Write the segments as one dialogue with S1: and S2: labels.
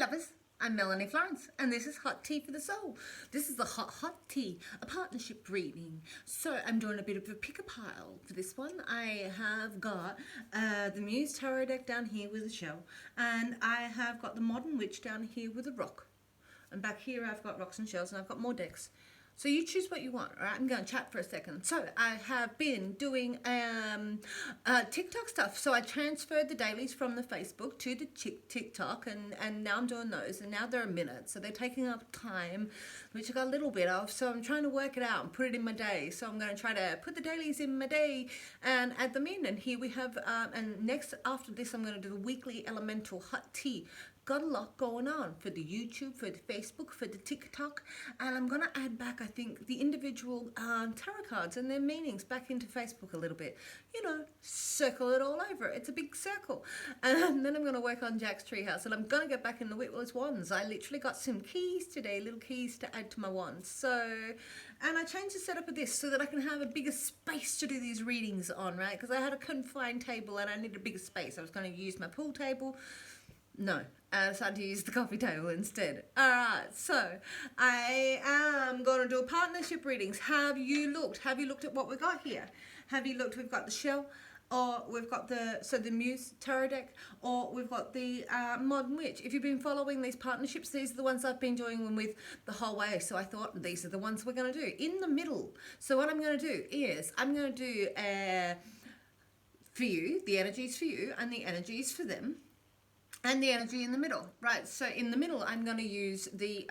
S1: lovers, I'm Melanie Florence, and this is Hot Tea for the Soul. This is the Hot Tea, a partnership reading. So I'm doing a bit of a pick-a-pile for this one. I have got the Muse Tarot deck down here with a shell, and I have got the Modern Witch down here with a rock. And back here I've got rocks and shells, and I've got more decks. So you choose what you want, all right? I'm going to chat for a second. So I have been doing TikTok stuff. So I transferred the dailies from the Facebook to the TikTok, and now I'm doing those. And now they're a minute, so they're taking up time, which I got a little bit of. So I'm trying to work it out and put it in my day. So I'm going to try to put the dailies in my day and add them in. And here we have, and next after this, I'm going to do the weekly elemental hot tea. Got a lot going on for the YouTube, for the Facebook, for the TikTok, and I'm going to add back, I think, the individual tarot cards and their meanings back into Facebook a little bit. You know, circle it all over. It's a big circle. And then I'm going to work on Jack's Treehouse, and I'm going to get back in the Whitwell's wands. I literally got some keys today, little keys to add to my wands. So, and I changed the setup of this so that I can have a bigger space to do these readings on, right? Because I had a confined table and I needed a bigger space. I was going to use my pool table. No, I decided to use the coffee table instead. Alright, so I am going to do partnership readings. Have you looked? Have you looked at what we got here? Have you looked? We've got the shell, or we've got the Muse Tarot deck, or we've got the Modern Witch. If you've been following these partnerships, these are the ones I've been doing them with the whole way. So I thought these are the ones we're going to do. In the middle, so what I'm going to do is I'm going to do for you, the energies for you, and the energies for them. And the energy in the middle, right? So in the middle, I'm going to use the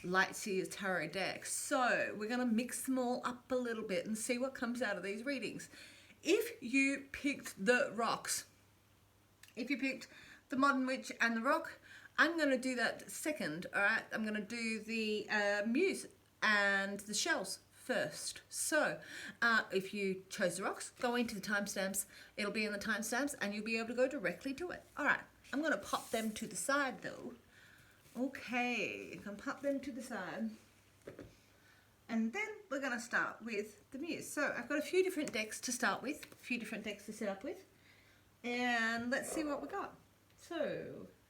S1: Light Seers Tarot deck. So we're going to mix them all up a little bit and see what comes out of these readings. If you picked the rocks, if you picked the Modern Witch and the rock, I'm going to do that second, all right? I'm going to do the Muse and the shells first. So if you chose the rocks, go into the timestamps. It'll be in the timestamps and you'll be able to go directly to it. All right. I'm going to pop them to the side though. Okay, you can pop them to the side. And then we're going to start with the Muse. So I've got a few different decks to start with, a few different decks to set up with. And let's see what we got. So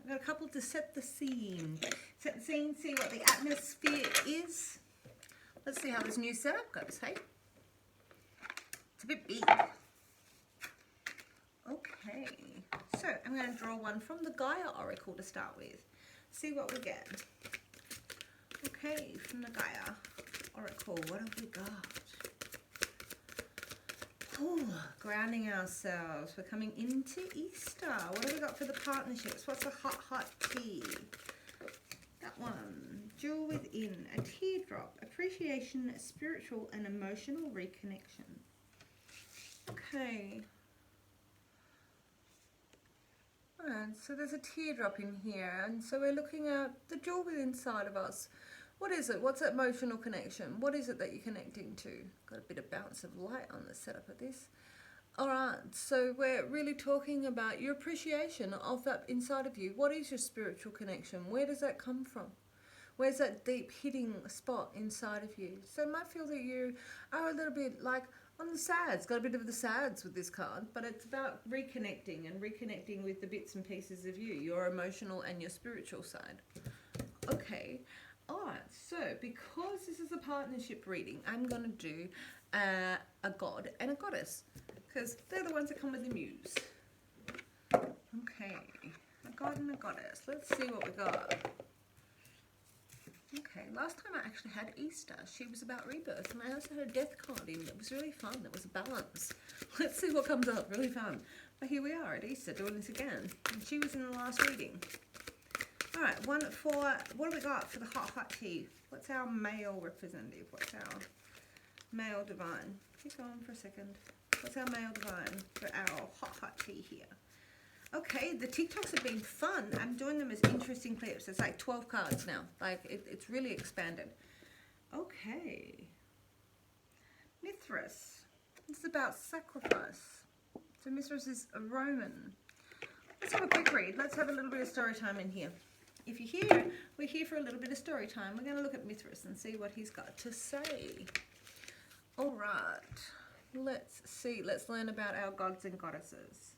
S1: I've got a couple to set the scene. Set the scene, see what the atmosphere is. Let's see how this new setup goes, hey? It's a bit big. Okay. So I'm going to draw one from the Gaia Oracle to start with. See what we get. Okay, from the Gaia Oracle, what have we got? Oh, grounding ourselves. We're coming into Easter. What have we got for the partnerships? What's a hot tea? That one. Jewel within. A teardrop. Appreciation, spiritual and emotional reconnection. Okay. And so there's a teardrop in here, and so we're looking at the jewel within inside of us. What is it? What's that emotional connection? What is it that you're connecting to? Got a bit of bounce of light on the setup of this. Alright, so we're really talking about your appreciation of that inside of you. What is your spiritual connection? Where does that come from? Where's that deep hitting spot inside of you? So it might feel that you are a little bit like on the sads, got a bit of the sads with this card, but it's about reconnecting and reconnecting with the bits and pieces of you, your emotional and your spiritual side. Okay, alright, so because this is a partnership reading, I'm going to do a god and a goddess, because they're the ones that come with the Muse. Okay, a god and a goddess. Let's see what we got. Okay, last time I actually had Easter. She was about rebirth, and I also had a death card in. It was really fun. It was a balance. Let's see what comes up. Really fun. But here we are at Easter doing this again. And she was in the last reading. All right, one for, what do we got for the hot tea? What's our male representative? What's our male divine? Keep going for a second. What's our male divine for our hot tea here? Okay, the TikToks have been fun. I'm doing them as interesting clips. It's like 12 cards now. Like, it's really expanded. Okay. Mithras. It's about sacrifice. So Mithras is a Roman. Let's have a quick read. Let's have a little bit of story time in here. If you're here, we're here for a little bit of story time. We're going to look at Mithras and see what he's got to say. All right. Let's see. Let's learn about our gods and goddesses.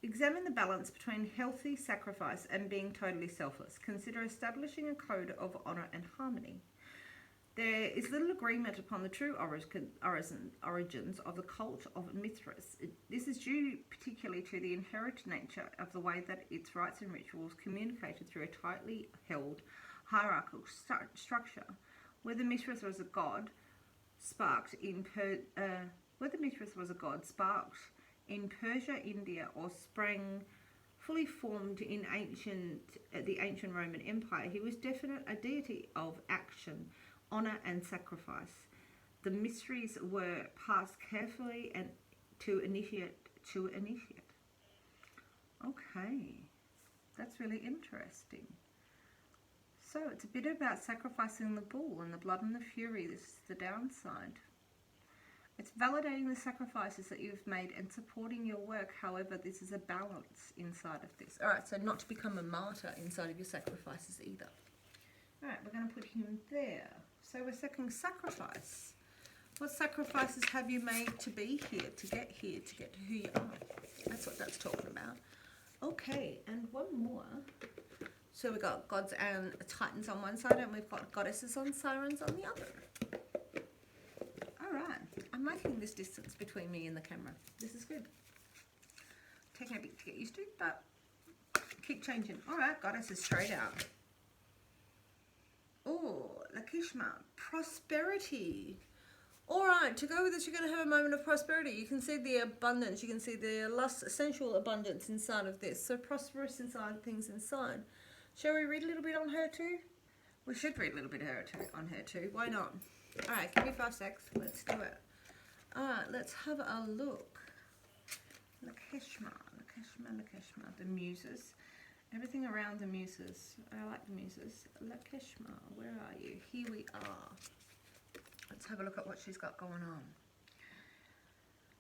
S1: Examine the balance between healthy sacrifice and being totally selfless. Consider establishing a code of honor and harmony. There is little agreement upon the true origins of the cult of Mithras. This is due particularly to the inherent nature of the way that its rites and rituals communicated through a tightly held hierarchical structure. Whether Mithras was a god sparked in Persia, India, or sprang fully formed in the ancient Roman Empire, he was definitely a deity of action, honor, and sacrifice. The mysteries were passed carefully and to initiate. Okay, that's really interesting. So it's a bit about sacrificing the bull and the blood and the fury. This is the downside. It's validating the sacrifices that you've made and supporting your work. However, this is a balance inside of this. All right, so not to become a martyr inside of your sacrifices either. All right, we're going to put him there. So we're second sacrifice. What sacrifices have you made to be here, to get who you are? That's what that's talking about. Okay, and one more. So we've got gods and titans on one side, and we've got goddesses and sirens on the other. All right, I'm liking this distance between me and the camera. This is good. Taking a bit to get used to, but keep changing. All right, goddesses straight out. Oh, Lakishma, prosperity. All right, to go with this, you're going to have a moment of prosperity. You can see the abundance. You can see the lust, sensual abundance inside of this. So prosperous inside, things inside. Shall we read a little bit on her too? We should read a little bit on her too. Why not? All right, give me 5 secs. Let's do it. All right, let's have a look. Lakishma, the muses. Everything around the muses. I like the muses. Lakishma, where are you? Here we are. Let's have a look at what she's got going on.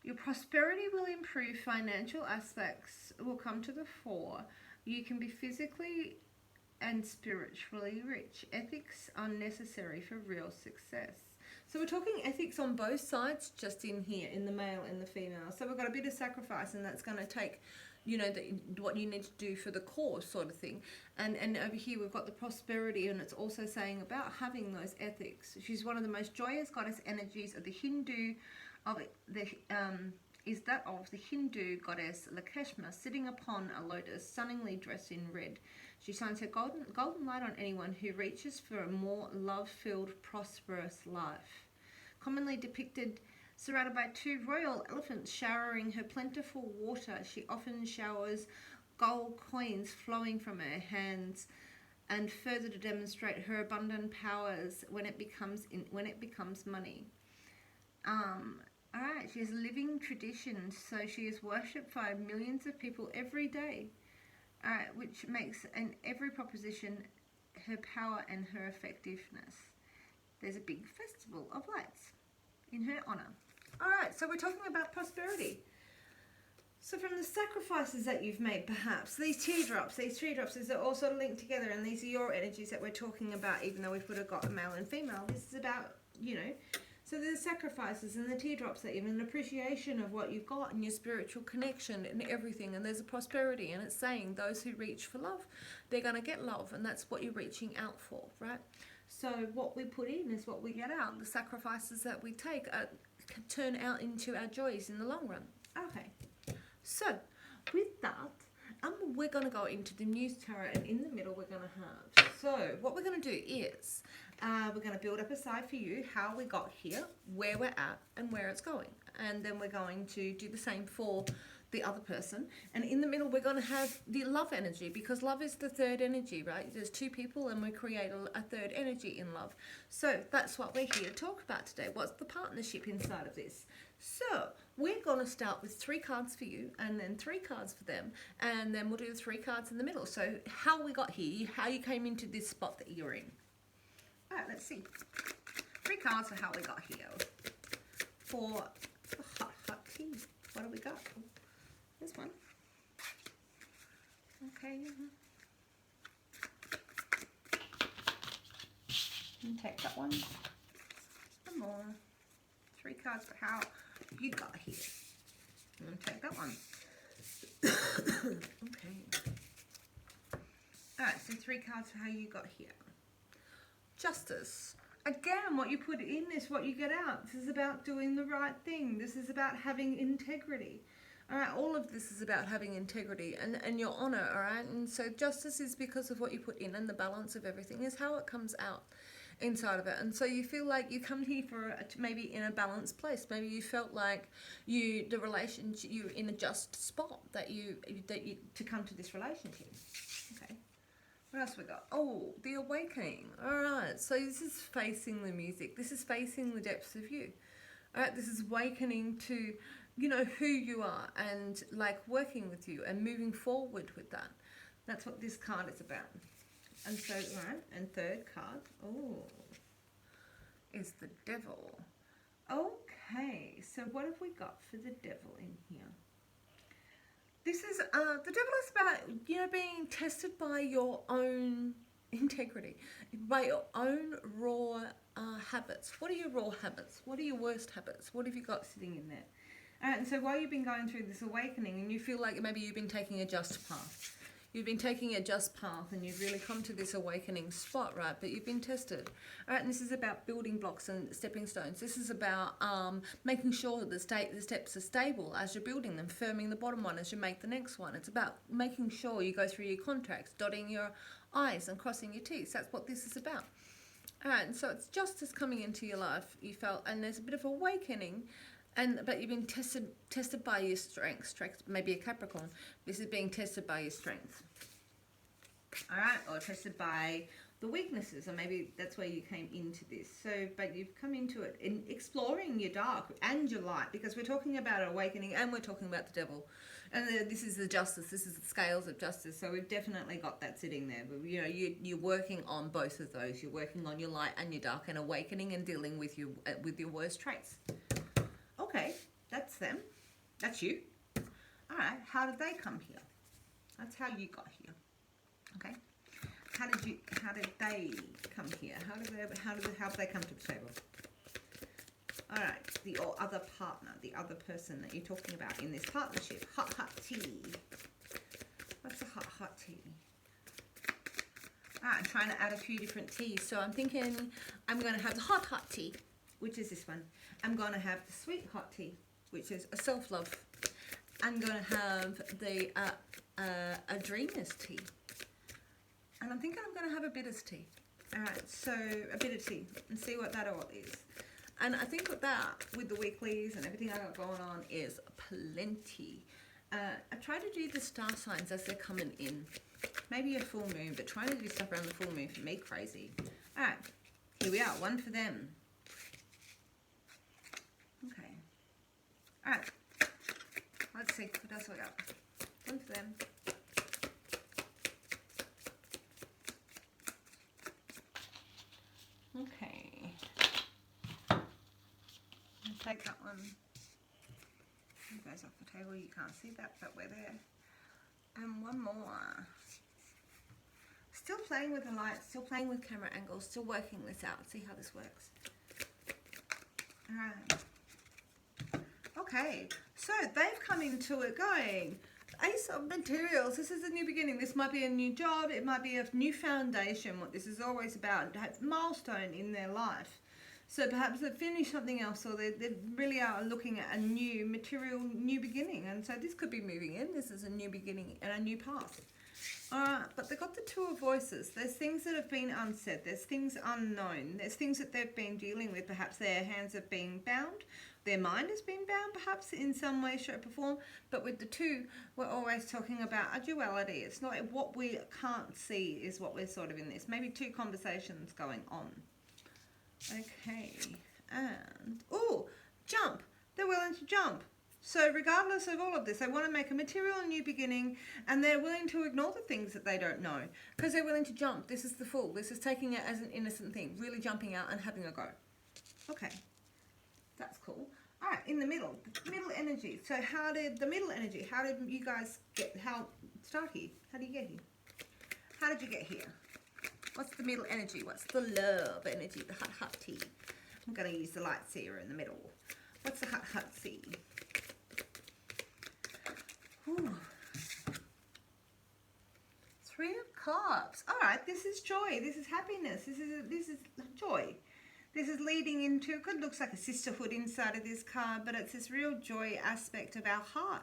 S1: Your prosperity will improve. Financial aspects will come to the fore. You can be physically and spiritually rich. Ethics are necessary for real success. So we're talking ethics on both sides, just in here, in the male and the female. So we've got a bit of sacrifice, and that's going to take, you know, what you need to do for the cause sort of thing. And over here we've got the prosperity, and it's also saying about having those ethics. She's one of the most joyous goddess energies of the Hindu, is that of the Hindu goddess Lakshmi, sitting upon a lotus, stunningly dressed in red. She shines her golden light on anyone who reaches for a more love-filled, prosperous life. Commonly depicted surrounded by 2 royal elephants showering her plentiful water, she often showers gold coins flowing from her hands, and further to demonstrate her abundant powers when it becomes money. Alright, she has a living tradition, so she is worshipped by millions of people every day, which makes in every proposition her power and her effectiveness. There's a big festival of lights in her honor. Alright, so we're talking about prosperity. So from the sacrifices that you've made, perhaps, these teardrops, these are all sort of linked together, and these are your energies that we're talking about, even though we've got a male and female. This is about, you know, so there's sacrifices and the teardrops that even an appreciation of what you've got and your spiritual connection and everything, and there's a prosperity, and it's saying those who reach for love, they're going to get love, and that's what you're reaching out for, right? So what we put in is what we get out. The sacrifices that we take turn out into our joys in the long run. Okay, so with that, we're going to go into the Muse Tarot, and in the middle we're going to have, so what we're going to do is we're going to build up a side for you, how we got here, where we're at, and where it's going, and then we're going to do the same for the other person, and in the middle we're going to have the love energy, because love is the third energy, right? There's 2 people and we create a third energy in love. So that's what we're here to talk about today. What's the partnership inside of this? So we're going to start with 3 cards for you, and then 3 cards for them, and then we'll do the 3 cards in the middle. So how we got here, how you came into this spot that you're in. All right, let's see. 3 cards for how we got here. For the hot tea. What do we got? This one. Okay. And take that one. One more. 3 cards for how you got here. And take that one. Okay. Alright, so 3 cards for how you got here. Justice. Again, what you put in is what you get out. This is about doing the right thing. This is about having integrity. Alright, all of this is about having integrity and your honor, alright? And so justice is because of what you put in, and the balance of everything is how it comes out inside of it. And so you feel like you come here for maybe in a balanced place. Maybe you felt like the relationship, you're in a just spot that you to come to this relationship. Okay. What else we got? Oh, the awakening. Alright, so this is facing the music. This is facing the depths of you. Alright, this is awakening to, you know, who you are and like working with you and moving forward with that. That's what this card is about. And so, right, and third card, oh, is the devil. Okay, so what have we got for the devil in here? This is, the devil is about, you know, being tested by your own integrity, by your own raw habits. What are your raw habits? What are your worst habits? What have you got sitting in there? And so while you've been going through this awakening and you feel like maybe you've been taking a just path, you've been taking a just path and you've really come to this awakening spot, right? But you've been tested. All right, and this is about building blocks and stepping stones. This is about making sure that the steps are stable as you're building them, firming the bottom one as you make the next one. It's about making sure you go through your contracts, dotting your I's and crossing your T's. That's what this is about. All right, and so it's justice coming into your life, you felt, and there's a bit of awakening. But you've been tested by your strengths, maybe a Capricorn. This is being tested by your strengths. All right, or tested by the weaknesses, or maybe that's where you came into this. So, but you've come into it in exploring your dark and your light, because we're talking about awakening and we're talking about the devil. And this is the justice, this is the scales of justice. So we've definitely got that sitting there. But, you know, you're working on both of those. You're working on your light and your dark, and awakening and dealing with your worst traits. Okay, that's them. That's you. All right, how did they come here? That's how you got here. Okay, how did they come here? How did they come to the table? All right, the other partner, the other person that you're talking about in this partnership. Hot tea. What's a hot tea? All right, I'm trying to add a few different teas. So I'm thinking I'm going to have the hot tea, which is this one. I'm going to have the sweet hot tea, which is a self-love. I'm going to have the a dreamer's tea. And I'm thinking I'm going to have a bitter's tea. All right, so a bitter tea, and see what that all is. And I think with the weeklies and everything I got going on is plenty. I try to do the star signs as they're coming in. Maybe a full moon, but trying to do stuff around the full moon for me crazy. All right, here we are, one for them. Okay. All right. Let's see. What else we got? One for them. Okay. I'll take that one. It goes off the table. You can't see that, but we're there. And one more. Still playing with the lights. Still playing with camera angles. Still working this out. See how this works. All right. Okay, so they've come into it going, Ace of Materials, this is a new beginning. This might be a new job, it might be a new foundation, what this is always about, a milestone in their life. So perhaps they've finished something else, or they really are looking at a new material, new beginning. And so this could be moving in, this is a new beginning and a new path. But they've got the Two of Voices. There's things that have been unsaid. There's things unknown. There's things that they've been dealing with. Perhaps their hands have been bound. Their mind has been bound, perhaps, in some way, shape, or form. But with the two, we're always talking about a duality. It's not what we can't see is what we're sort of in this. Maybe two conversations going on. Okay. And, oh, jump. They're willing to jump. So regardless of all of this, they want to make a material new beginning, and they're willing to ignore the things that they don't know because they're willing to jump. This is the Fool. This is taking it as an innocent thing, really jumping out and having a go. Okay, that's cool. All right, in the middle energy. So how did you guys start here? How do you get here? How did you get here? What's the middle energy? What's the love energy? The hot tea. I'm going to use the light seer in the middle. What's the hot tea? Ooh. Cups. All right, this is joy. This is happiness. This is joy. This is leading into, it looks like a sisterhood inside of this card, but it's this real joy aspect of our heart.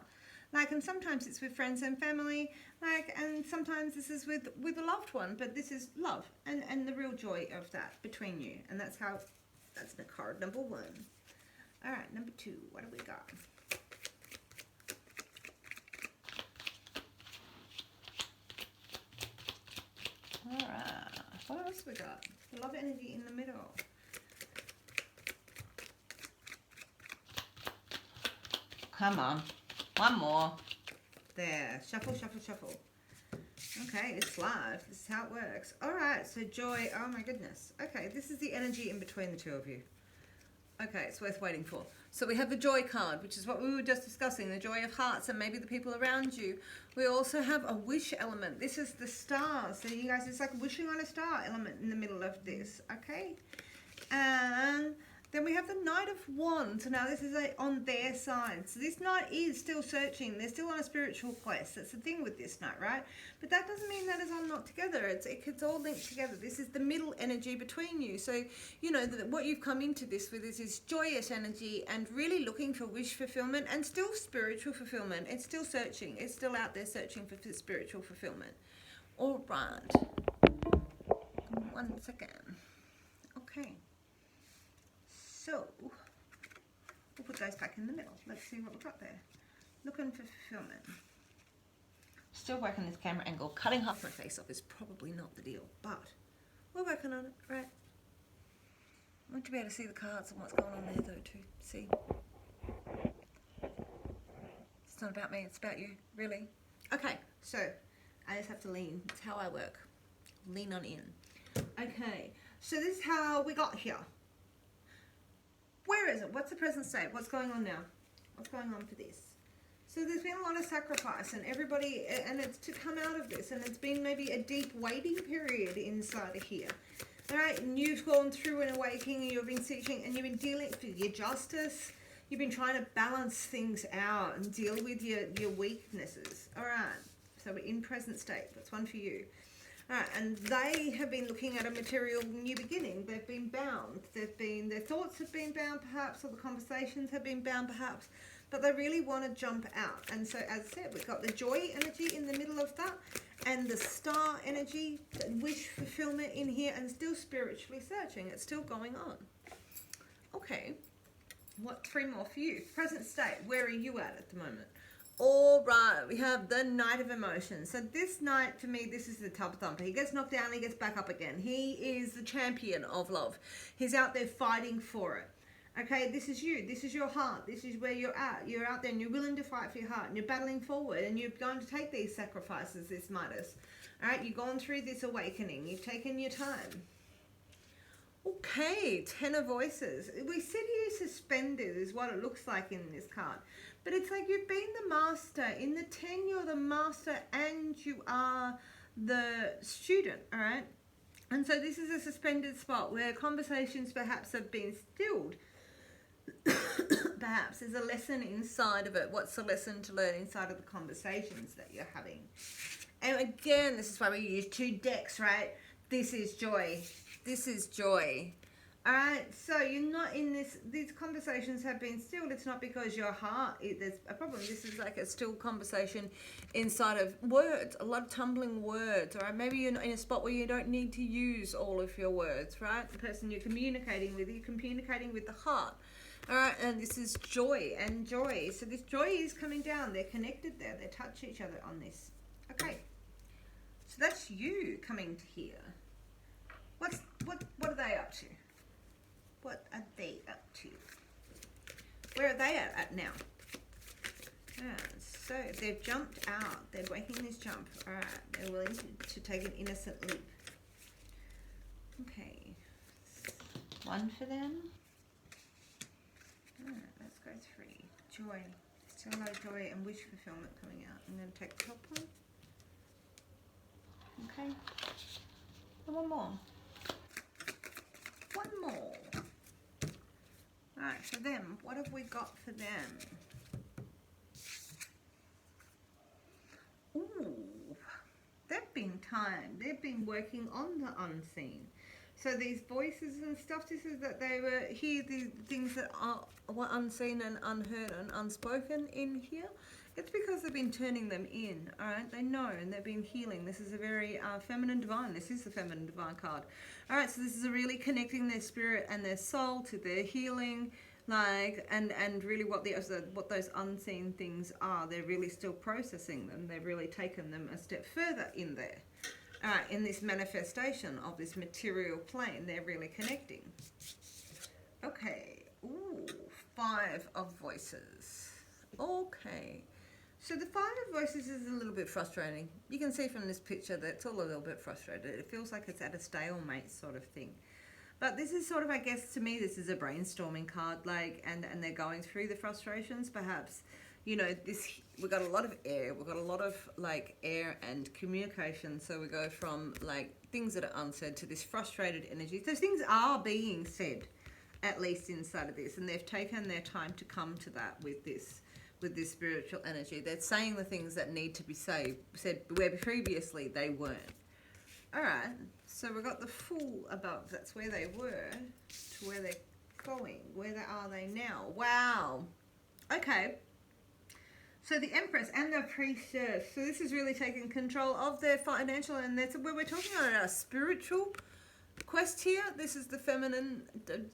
S1: Like, and sometimes it's with friends and family, like, and sometimes this is with a loved one, but this is love and the real joy of that between you. And that's the card number 1. All right, number 2, what do we got? All right, what else we got? The love energy in the middle. Come on. One more. There. Shuffle, shuffle, shuffle. Okay, it's live. This is how it works. All right, so joy. Oh, my goodness. Okay, this is the energy in between the two of you. Okay, it's worth waiting for. So we have the joy card, which is what we were just discussing, the joy of hearts and maybe the people around you. We also have a wish element. This is the star. So you guys, it's like wishing on a star element in the middle of this. Okay? And then we have the Knight of Wands. So now this is on their side. So this knight is still searching. They're still on a spiritual quest. That's the thing with this knight, right? But that doesn't mean that is all not together. It's all linked together. This is the middle energy between you. So, you know, what you've come into this with is this joyous energy and really looking for wish fulfillment and still spiritual fulfillment. It's still searching. It's still out there searching for spiritual fulfillment. All right. 1 second. Okay. So, we'll put those back in the middle. Let's see what we've got there. Looking for fulfillment. Still working this camera angle. Cutting half my face off is probably not the deal, but we're working on it, right? I want to be able to see the cards and what's going on there though too. See? It's not about me, it's about you, really. Okay, so I just have to lean. It's how I work. Lean on in. Okay, so this is how we got here. Where is it? What's the present state? What's going on now? What's going on for this? So there's been a lot of sacrifice and everybody, and it's to come out of this, and it's been maybe a deep waiting period inside of here. All right, and you've gone through an awakening, you've been seeking, and you've been dealing with your justice. You've been trying to balance things out and deal with your weaknesses. All right, so we're in present state. That's one for you. All right, and they have been looking at a material new beginning. They've been bound. Their thoughts have been bound perhaps, or the conversations have been bound perhaps, but they really want to jump out. And so, as I said, we've got the joy energy in the middle of that, and the star energy, the wish fulfillment in here, and still spiritually searching. It's still going on. Okay, what 3 more for you? Present state, where are you at the moment? All right, we have the Knight of Emotions. So this knight, for me, this is the top thumper. He gets knocked down, he gets back up again. He is the champion of love. He's out there fighting for it. Okay, this is you. This is your heart. This is where you're at. You're out there and you're willing to fight for your heart. And you're battling forward and you're going to take these sacrifices, this Midas. All right, you've gone through this awakening. You've taken your time. Okay, 10 of Voices. We sit here suspended is what it looks like in this card. But it's like you've been the master. In the 10, you're the master and you are the student, all right? And so this is a suspended spot where conversations perhaps have been stilled. Perhaps there's a lesson inside of it. What's the lesson to learn inside of the conversations that you're having? And again, this is why we use 2 decks, right? This is joy. This is joy. All right, so you're not in this, these conversations have been stilled. It's not because your heart, there's a problem. This is like a still conversation inside of words, a lot of tumbling words, all right? Maybe you're not in a spot where you don't need to use all of your words, right? The person you're communicating with, you're communicating with the heart, all right? And this is joy and joy. So this joy is coming down. They're connected there. They touch each other on this. Okay, so that's you coming to here. What are they up to? What are they up to? Where are they at now? So they've jumped out. They're making this jump. All right. They're willing to take an innocent leap. Okay. 1 for them. All right. Let's go 3. Joy. Still a lot of joy and wish fulfillment coming out. I'm going to take the top one. Okay. And 1 more. 1 more. Alright, for them, what have we got for them? Ooh, they've been
S2: time. They've been working on the unseen. So these voices and stuff, this is that they were here, the things that were unseen and unheard and unspoken in here. It's because they've been turning them in, all right? They know, and they've been healing. This is a very feminine divine. This is the feminine divine card. All right, so this is a really connecting their spirit and their soul to their healing, like, and really what those unseen things are. They're really still processing them. They've really taken them a step further in there. In this manifestation of this material plane, they're really connecting. Okay, ooh, 5 of voices. Okay, so the 5 of voices is a little bit frustrating. You can see from this picture that it's all a little bit frustrated. It feels like it's at a stalemate sort of thing. But this is sort of, I guess, to me, this is a brainstorming card, like, and they're going through the frustrations, perhaps. You know, we've got a lot of air. We've got a lot of, like, air and communication. So we go from, like, things that are unsaid to this frustrated energy. Those things are being said, at least inside of this. And they've taken their time to come to that with this spiritual energy. They're saying the things that need to be said where previously they weren't. All right. So we've got the Fool above. That's where they were to where they're going. Where are they now? Wow. Okay. So the Empress and the Priestess. So this is really taking control of their financial, and that's where we're talking about our spiritual quest here. This is the feminine,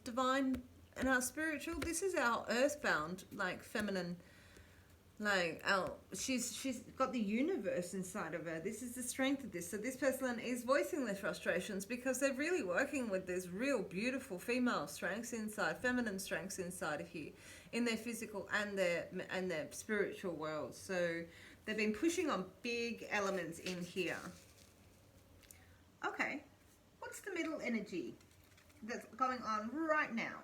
S2: divine, and our spiritual. This is our earthbound, like, feminine, like, she's got the universe inside of her. This is the strength of this. So this person is voicing their frustrations because they're really working with this real beautiful female strengths inside, feminine strengths inside of here, in their physical and their spiritual world. So they've been pushing on big elements in here. Okay, what's the middle energy that's going on right now?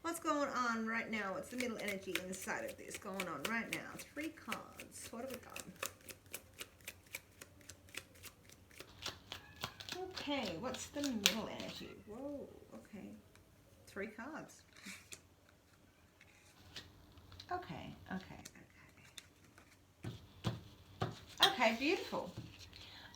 S2: What's going on right now? What's the middle energy inside of this going on right now? 3 cards. What have we got? Okay, what's the middle energy? Whoa, okay. 3 cards. Okay. Okay, beautiful.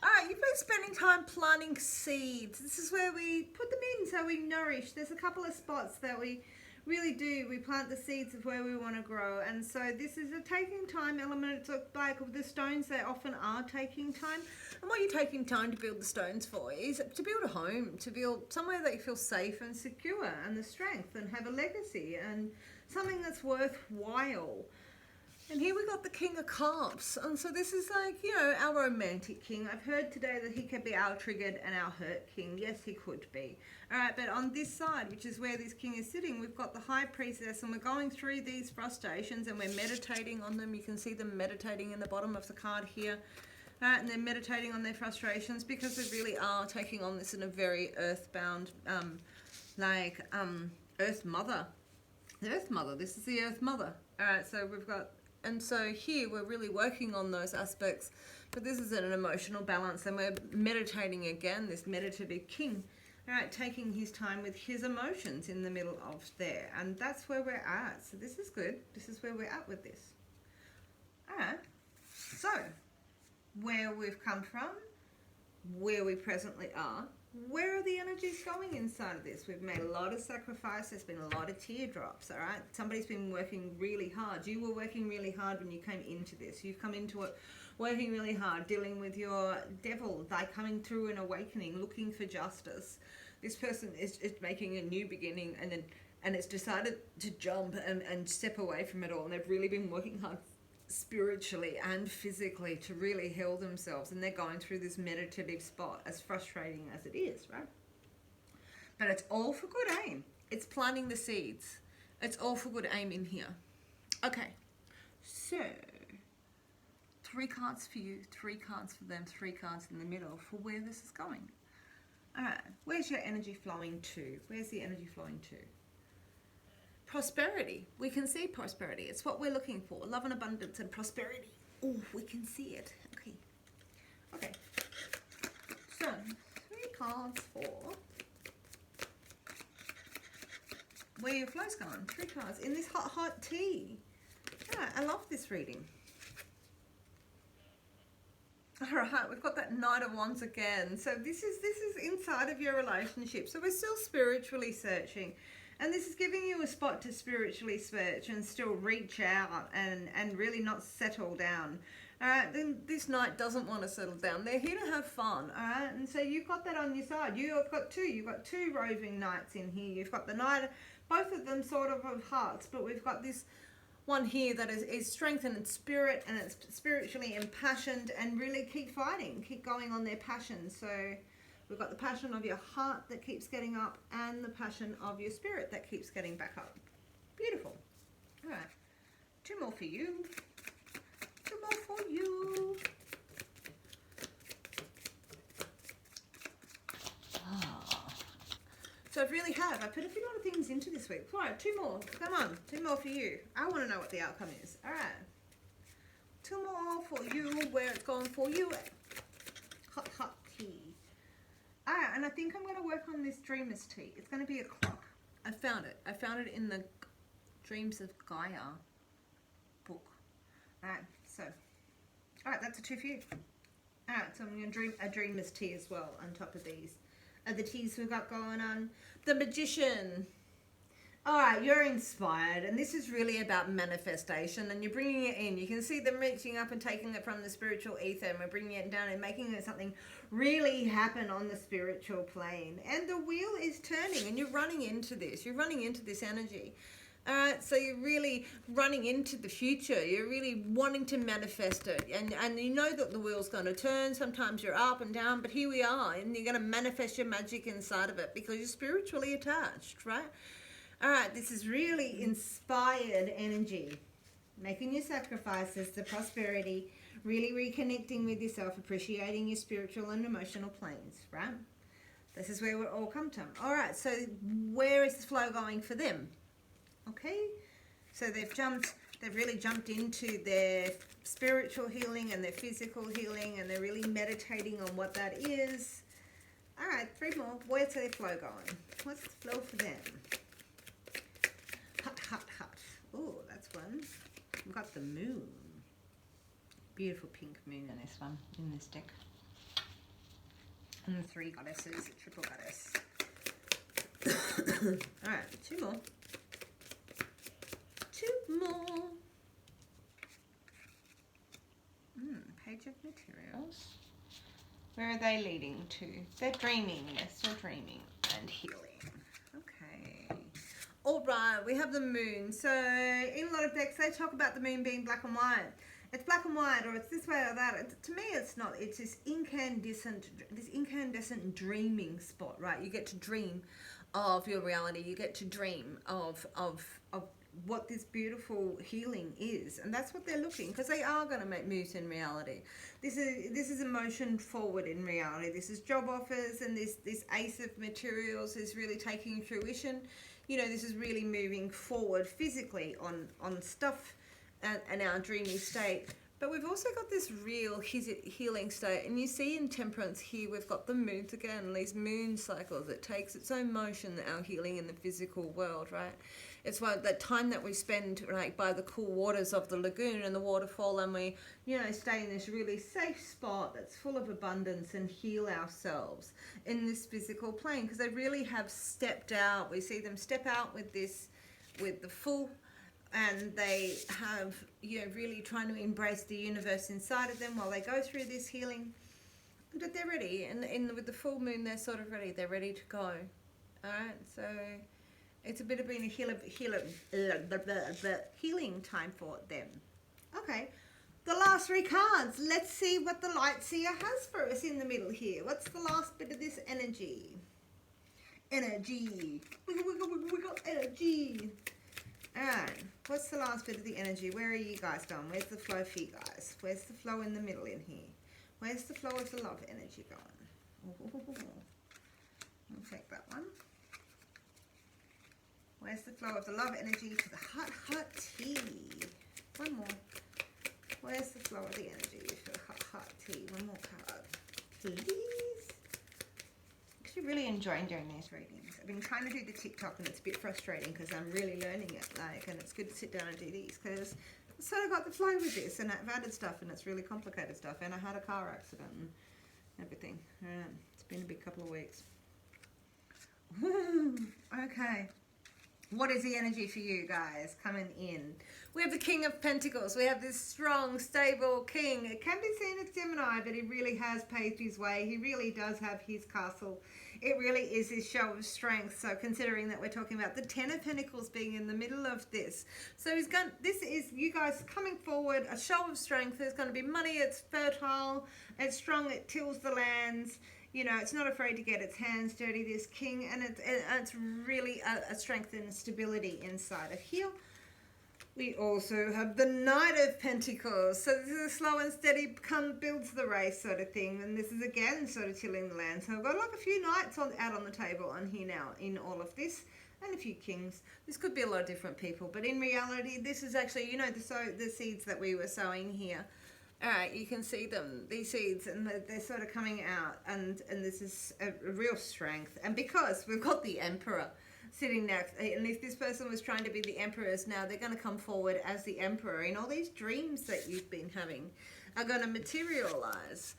S2: Alright, you've been spending time planting seeds. This is where we put them in so we nourish. There's a couple of spots that we really do. We plant the seeds of where we want to grow. And so this is a taking time element. It's like the stones, they often are taking time. And what you're taking time to build the stones for is to build a home, to build somewhere that you feel safe and secure, and the strength, and have a legacy, and something that's worthwhile. And here we got the King of Cups. And so this is like, you know, our romantic king. I've heard today that he can be our triggered and our hurt king. Yes, he could be. All right, but on this side, which is where this king is sitting, we've got the High Priestess, and we're going through these frustrations and we're meditating on them. You can see them meditating in the bottom of the card here. All right, and they're meditating on their frustrations because they really are taking on this in a very earthbound, Earth Mother. The Earth Mother. This is the Earth Mother. All right, so we've got... And so here we're really working on those aspects, but this is an emotional balance, and we're meditating again, this meditative king, all right, taking his time with his emotions in the middle of there. And that's where we're at. So this is good. This is where we're at with this. All right. So where we've come from, where we presently are, where are the energies going inside of this? We've made a lot of sacrifice. There's been a lot of teardrops, all right? Somebody's been working really hard. You were working really hard when you came into this. You've come into it working really hard, dealing with your devil, like coming through an awakening, looking for justice. This person is making a new beginning, and it's decided to jump and step away from it all. And they've really been working hard spiritually and physically to really heal themselves, and they're going through this meditative spot, as frustrating as it is, right? But it's all for good aim. It's planting the seeds. It's all for good aim in here. Okay, so 3 cards for you, 3 cards for them, 3 cards in the middle for where this is going. All right, where's your energy flowing to? Where's the energy flowing to? Prosperity. We can see prosperity. It's what we're looking for. Love and abundance and prosperity. Oh, we can see it. Okay. So, 3 cards for where your flow's going. 3 cards in this hot tea. Yeah, I love this reading. All right, we've got that Knight of Wands again. So this is inside of your relationship. So we're still spiritually searching. And this is giving you a spot to spiritually search and still reach out and really not settle down. All right, then this Knight doesn't want to settle down. They're here to have fun, all right? And so you've got that on your side. You've got two roving knights in here. You've got the Knight, both of them sort of hearts, but we've got this one here that is strengthened in spirit, and it's spiritually impassioned, and really keep fighting, keep going on their passion. So we've got the passion of your heart that keeps getting up, and the passion of your spirit that keeps getting back up. Beautiful. All right, two more for you. Two more for you. So I really have. I put a lot of things into this week. All right, two more. Come on, two more for you. I want to know what the outcome is. All right. Two more for you, where it's going for you. Hot, hot tea. All right, and I think I'm going to work on this Dreamer's tea. It's going to be a clock. I found it. I found it in the Dreams of Gaia book. All right, so. All right, that's a two for you. All right, so I'm going to dream a Dreamer's tea as well on top of these. The teas we've got going on. The Magician. All right, you're inspired, and this is really about manifestation, and you're bringing it in. You can see them reaching up and taking it from the spiritual ether, and we're bringing it down and making it something really happen on the spiritual plane. And the wheel is turning, and you're running into this. You're running into this energy. All right, so you're really running into the future. You're really wanting to manifest it. And you know that the wheel's going to turn. Sometimes you're up and down, but here we are. And you're going to manifest your magic inside of it because you're spiritually attached, right? All right, this is really inspired energy. Making your sacrifices, the prosperity, really reconnecting with yourself, appreciating your spiritual and emotional planes, right? This is where we all come from. All right, so where is the flow going for them? Okay, so they've really jumped into their spiritual healing and their physical healing, and they're really meditating on what that is. All right, three more. Where's their flow going? What's the flow for them? Hot, hot, hot. Oh, that's one. We've got the moon. Beautiful pink moon in this one, in this deck. And the three goddesses, a triple goddess. All right, two more. Two more. Page of materials. Where are they leading to? They're dreaming. They're still dreaming and healing. Okay. All right, we have the moon. So in a lot of decks, they talk about the moon being black and white. It's black and white, or it's this way or that. To me, it's not. It's this incandescent dreaming spot, right? You get to dream of your reality. You get to dream of what this beautiful healing is, and that's what they're looking, because they are going to make moves in reality. This is emotion forward in reality. This is job offers, and this ace of materials is really taking fruition. You know, this is really moving forward physically on stuff and our dreamy state. But we've also got this real healing state, and you see in Temperance here we've got the moons again, these moon cycles. It takes its own motion, our healing in the physical world, right? It's like that time that we spend like by the cool waters of the lagoon and the waterfall, and we, you know, stay in this really safe spot that's full of abundance and heal ourselves in this physical plane, because they really have stepped out. We see them step out with the full, and they have, you know, really trying to embrace the universe inside of them while they go through this healing. But they're ready, and with the full moon, they're sort of ready. They're ready to go. All right, so it's a bit of being a healing time for them. Okay, the last three cards. Let's see what the Light Seer has for us in the middle here. What's the last bit of this energy? Energy. We got energy. Alright, what's the last bit of the energy? Where are you guys going? Where's the flow for you guys? Where's the flow in the middle in here? Where's the flow of the love energy going? We'll take that one. Where's the flow of the love energy for the hot, hot tea? One more. Where's the flow of the energy for the hot, hot tea? One more card, please. Actually really enjoying doing these readings. I've been trying to do the TikTok, and it's a bit frustrating because I'm really learning it, and it's good to sit down and do these because sort of got the flow with this, and I've added stuff, and it's really complicated stuff, and I had a car accident and everything. It's been a big couple of weeks. Okay. What is the energy for you guys coming in? We have the King of Pentacles. We have this strong, stable king. It can be seen as Gemini, but he really has paved his way. He really does have his castle. It really is his show of strength. So considering that we're talking about the Ten of Pentacles being in the middle of this. So this is you guys coming forward, a show of strength. There's going to be money. It's fertile. It's strong. It tills the lands. You know, it's not afraid to get its hands dirty, this king, and it's really a strength and stability inside of here. We also have the Knight of Pentacles. So this is a slow and steady builds the race sort of thing. And this is again sort of tilling the land. So I've got like a few knights out on the table on here now in all of this. And a few kings. This could be a lot of different people. But in reality, this is actually, you know, the seeds that we were sowing here. Alright, you can see them, these seeds, and they're sort of coming out, and this is a real strength. And because we've got the Emperor sitting next, and if this person was trying to be the Emperors now, they're going to come forward as the Emperor, and all these dreams that you've been having are going to materialize.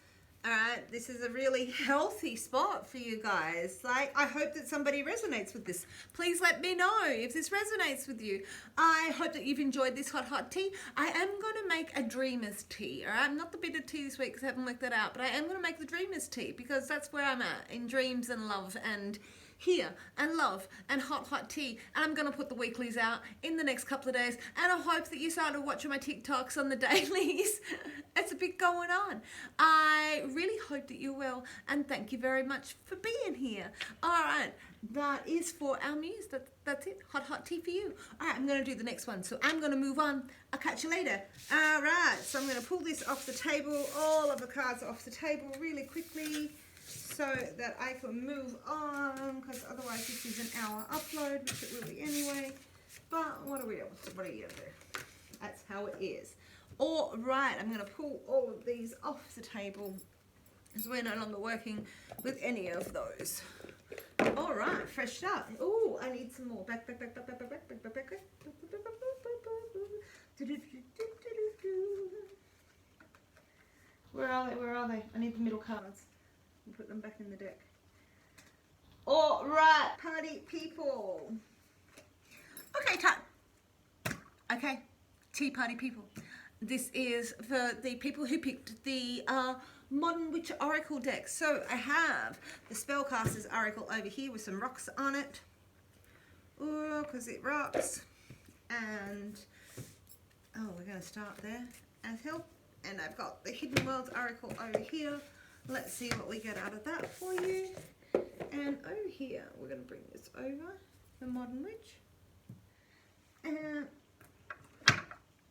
S2: Alright, this is a really healthy spot for you guys. Like, I hope that somebody resonates with this. Please let me know if this resonates with you. I hope that you've enjoyed this hot tea. I am going to make a dreamer's tea, alright? Not the bitter tea this week because I haven't worked that out, but I am going to make the dreamer's tea because that's where I'm at, in dreams and love and here and love and hot tea. And I'm going to put the weeklies out in the next couple of days, and I hope that you started watching my TikToks on the dailies. It's a bit going on. I really hope that you will, and thank you very much for being here. All right, that is for our muse. That's it. Hot tea for you. All right, I'm going to do the next one, so I'm going to move on. I'll catch you later. All right, so I'm going to pull this off the table, all of the cards off the table really quickly, so that I can move on, because otherwise this is an hour upload, which it will be anyway. But what are you going to do? That's how it is. All right, I'm going to pull all of these off the table, because we're no longer working with any of those. All right, fresh start. Oh, I need some more. Back. Where are they? I need the middle cards. Put them back in the deck. All right, party people. Okay, tea party people. This is for the people who picked the Modern Witch Oracle deck. So I have the Spellcaster's Oracle over here with some rocks on it. Oh, because it rocks. And, we're going to start there as help. And I've got the Hidden Worlds Oracle over here. Let's see what we get out of that for you. And over here, we're going to bring this over, the Modern Witch. And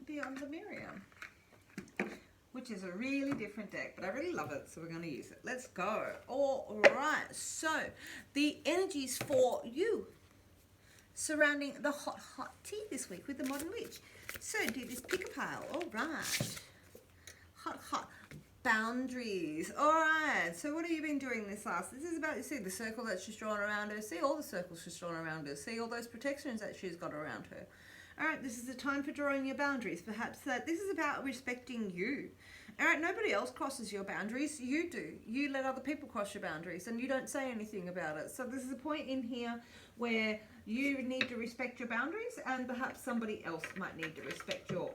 S2: Beyond the Miriam, which is a really different deck, but I really love it, so we're going to use it. Let's go. All right, so the energies for you surrounding the hot tea this week with the Modern Witch. So do this pick a pile. All right. Hot. Boundaries. All right. So what have you been doing this is about, you see the circle that she's drawn around her. See all the circles she's drawn around her. See all those protections that she's got around her. All right. This is the time for drawing your boundaries. Perhaps that this is about respecting you. All right. Nobody else crosses your boundaries. You do. You let other people cross your boundaries and you don't say anything about it. So this is a point in here where you need to respect your boundaries, and perhaps somebody else might need to respect your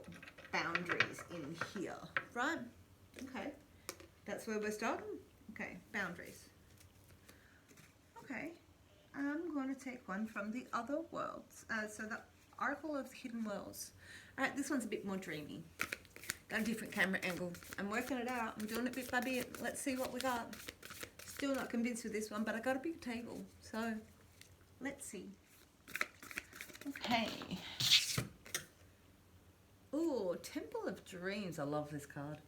S2: boundaries in here. Right? Okay. That's where we're starting. Okay, boundaries. Okay, I'm going to take one from the other worlds. So the Oracle of the Hidden Worlds. All right, this one's a bit more dreamy. Got a different camera angle. I'm working it out. I'm doing it bit by bit. Let's see what we got. Still not convinced with this one, but I got a big table. So let's see. Okay. Ooh, Temple of Dreams. I love this card.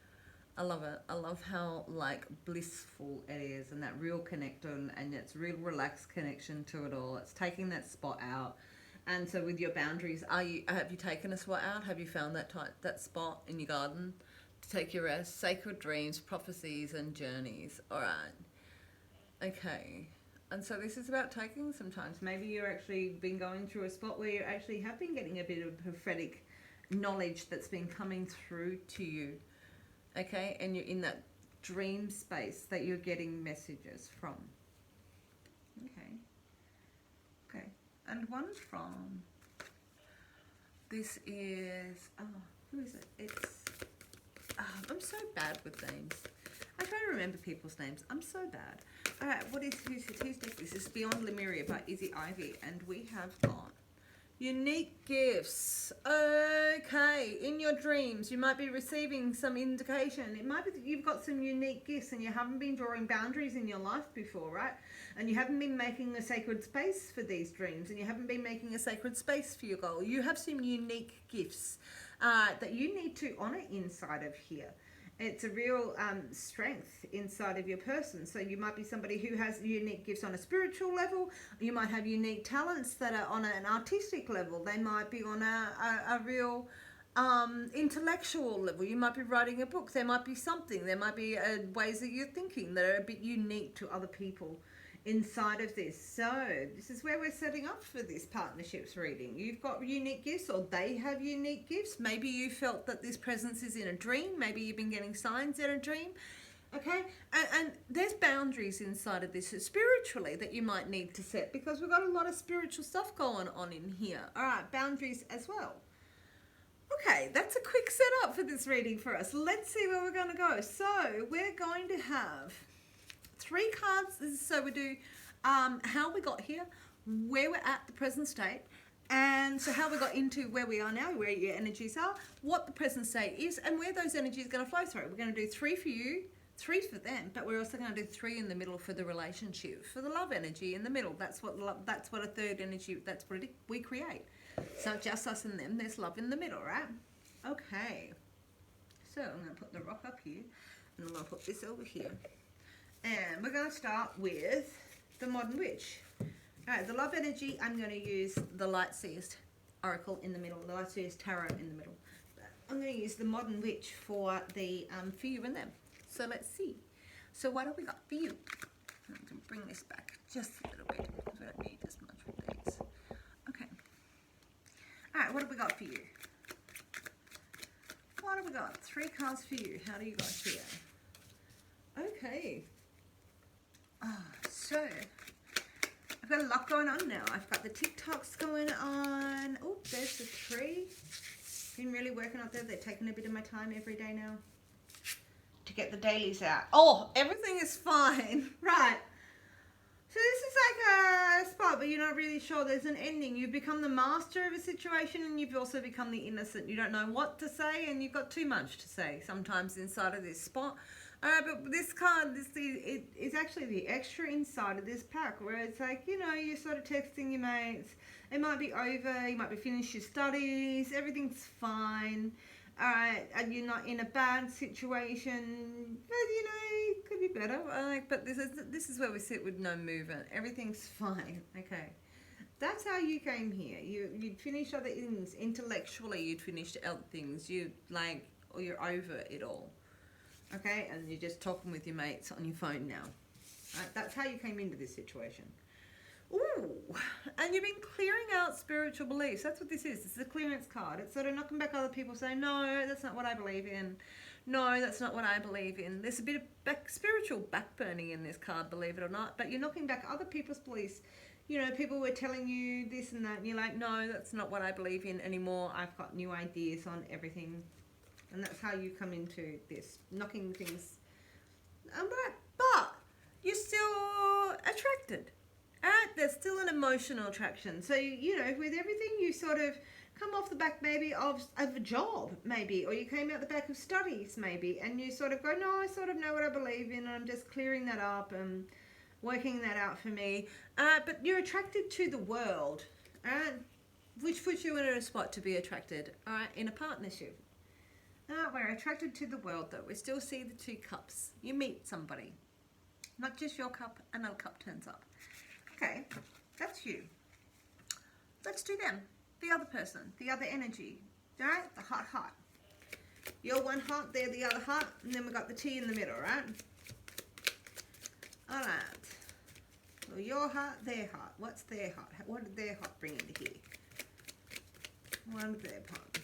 S2: I love it. I love how like blissful it is, and that real connection, and it's real relaxed connection to it all. It's taking that spot out. And so with your boundaries, have you taken a spot out? Have you found that spot in your garden to take your rest? Sacred dreams, prophecies, and journeys. All right. Okay. And so this is about taking some time. Maybe you're actually been going through a spot where you actually have been getting a bit of prophetic knowledge that's been coming through to you, okay? And you're in that dream space that you're getting messages from. Okay, and one from, this is, who is it? It's, I'm so bad with names. I try to remember people's names. I'm so bad. All right, who's next? This is Beyond Lemuria by Izzy Ivy, and we have got unique gifts. Okay, in your dreams, you might be receiving some indication. It might be that you've got some unique gifts and you haven't been drawing boundaries in your life before, right? And you haven't been making a sacred space for these dreams, and you haven't been making a sacred space for your goal. You have some unique gifts that you need to honor inside of here. It's a real strength inside of your person. So you might be somebody who has unique gifts on a spiritual level. You might have unique talents that are on an artistic level. They might be on a real intellectual level. You might be writing a book. There might be something. There might be ways that you're thinking that are a bit unique to other people inside of this. So this is where we're setting up for this partnerships reading. You've got unique gifts, or they have unique gifts. Maybe you felt that this presence is in a dream. Maybe you've been getting signs in a dream. Okay, and there's boundaries inside of this spiritually that you might need to set, because we've got a lot of spiritual stuff going on in here. All right, boundaries as well. Okay, that's a quick setup for this reading for us. Let's see where we're going to go. So we're going to have 3 cards. So we do how we got here, where we're at the present state, and so how we got into where we are now, where your energies are, what the present state is, and where those energies are going to flow through. We're going to do 3 for you, 3 for them, but we're also going to do 3 in the middle for the relationship, for the love energy in the middle. That's what a third energy, that's what we create. It's not just us and them, there's love in the middle, right? Okay, so I'm going to put the rock up here, and I'm going to put this over here. And we're going to start with the Modern Witch. All right, the love energy, I'm going to use the Light Seers Oracle in the middle, the Light Seers Tarot in the middle. I'm going to use the Modern Witch for the for you and them. So let's see. So what have we got for you? I'm going to bring this back just a little bit, because we don't need as much with these. Okay. All right, what have we got for you? What have we got? 3 cards for you. How do you guys feel? Okay. So I've got a lot going on now. I've got the TikToks going on. Oh, there's the tree. Been really working out there. They're taking a bit of my time every day now to get the dailies out. Oh, everything is fine. Right. So this is like a spot, but you're not really sure there's an ending. You've become the master of a situation, and you've also become the innocent. You don't know what to say, and you've got too much to say sometimes inside of this spot. But this card, it is actually the extra inside of this pack, where it's like, you know, you're sort of texting your mates. It might be over. You might be finished your studies. Everything's fine. All right, and you're not in a bad situation, but you know, it could be better. But this is where we sit with no movement. Everything's fine. Okay, that's how you came here. You'd finished other things intellectually. You'd finished other things. Or you're over it all. Okay, and you're just talking with your mates on your phone now. Right, that's how you came into this situation. Ooh, and you've been clearing out spiritual beliefs. That's what this is. It's a clearance card. It's sort of knocking back other people saying, no, that's not what I believe in. No, that's not what I believe in. There's a bit of spiritual backburning in this card, believe it or not. But you're knocking back other people's beliefs. You know, people were telling you this and that, and you're like, no, that's not what I believe in anymore. I've got new ideas on everything. And that's how you come into this, knocking things. But you're still attracted. Alright, there's still an emotional attraction. So, you know, with everything, you sort of come off the back maybe of a job, maybe. Or you came out the back of studies, maybe. And you sort of go, no, I sort of know what I believe in. And I'm just clearing that up and working that out for me. But you're attracted to the world. Alright, which puts you in a spot to be attracted. Alright, in a partnership. We're attracted to the world, though. We still see the 2 cups. You meet somebody. Not just your cup, another cup turns up. Okay, that's you. Let's do them. The other person, the other energy. All right, the heart. You're one heart, they're the other heart, and then we've got the T in the middle, right? All right. So your heart, their heart. What's their heart? What did their heart bring into here? What did their heart?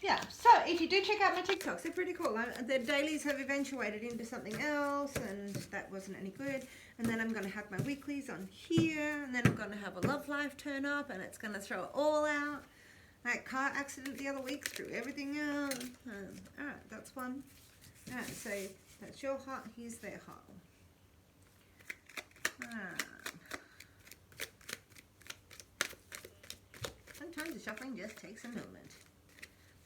S2: yeah, so if you do check out my TikToks, they're pretty cool. The dailies have eventuated into something else, and that wasn't any good. And then I'm going to have my weeklies on here, and then I'm going to have a love life turn up, and it's going to throw it all out. Like car accident the other week, threw everything out. All right, that's one. All right, so that's your heart, here's their heart. Sometimes the shuffling just takes a moment.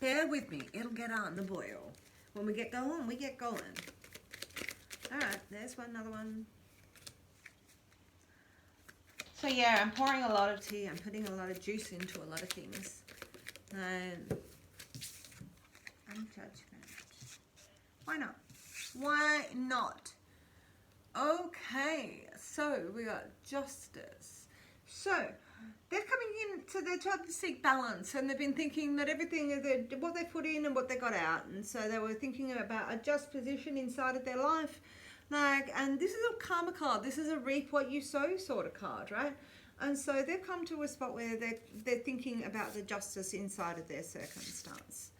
S2: Bear with me, it'll get on the boil. When we get going, we get going. Alright, there's one, another one. So yeah, I'm pouring a lot of tea, I'm putting a lot of juice into a lot of things. And judgment. Why not? Why not? Okay, so we got justice. So they're coming in, so they're trying to seek balance, and they've been thinking that everything is what they put in and what they got out, and so they were thinking about a just position inside of their life, like, and this is a karma card. This is a reap what you sow sort of card, right? And so they've come to a spot where they're thinking about the justice inside of their circumstance.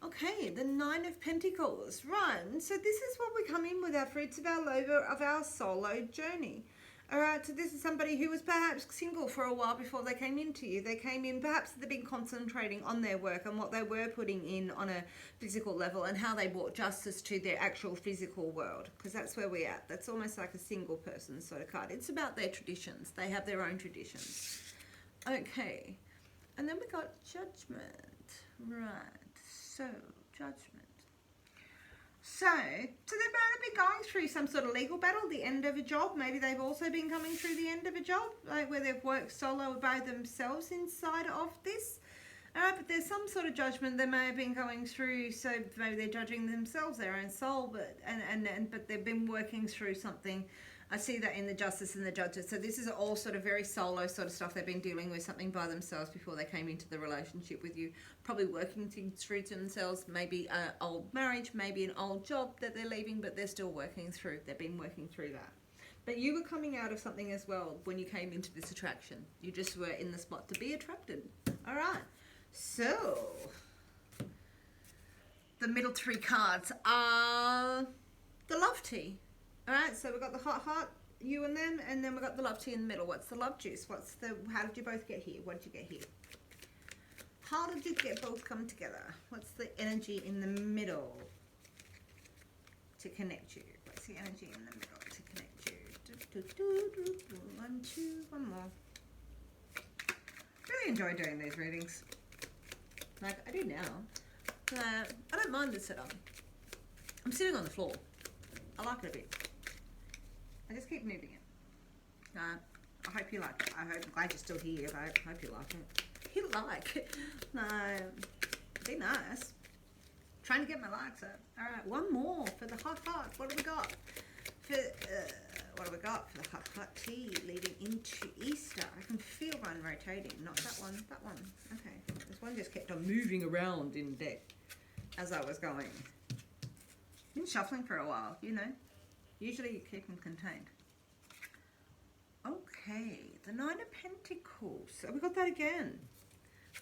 S2: Okay, the Nine of Pentacles, right? And so this is what we come in with our fruits of our labor of our solo journey. All right, so this is somebody who was perhaps single for a while before they came into you. They came in, perhaps they've been concentrating on their work and what they were putting in on a physical level and how they brought justice to their actual physical world, because that's where we're at. That's almost like a single person sort of card. It's about their traditions. They have their own traditions. Okay, and then we got Judgment, right? So, Judgment. So they've been going through some sort of legal battle, the end of a job. Maybe they've also been coming through the end of a job, like where they've worked solo by themselves inside of this. But there's some sort of judgment they may have been going through. So maybe they're judging themselves, their own soul, but they've been working through something. I see that in the Justice and the Judges. So this is all sort of very solo sort of stuff. They've been dealing with something by themselves before they came into the relationship with you. Probably working things through to themselves. Maybe an old marriage, maybe an old job that they're leaving, but they're still working through. They've been working through that. But you were coming out of something as well when you came into this attraction. You just were in the spot to be attracted. All right. So the middle three cards are the love tea. All right, so we've got the hot heart, you and them, and then we've got the love tea in the middle. What's the love juice? How did you both get here? What did you get here? How did you both come together? What's the energy in the middle to connect you? What's the energy in the middle to connect you? One, two, one more. Really enjoy doing these readings. Like, I do now. I don't mind the setup. I'm sitting on the floor. I like it a bit. I just keep moving it. I hope you like it. I'm glad you're still here. I hope you like it. You like it. Be nice. Trying to get my likes up. All right, one more for the hot heart. What do we got? What do we got for the hot tea leading into Easter? I can feel one rotating. Not that one. That one. Okay. This one just kept on moving around in deck as I was going. Been shuffling for a while, you know. Usually you keep them contained. Okay, the Nine of Pentacles. So we got that again.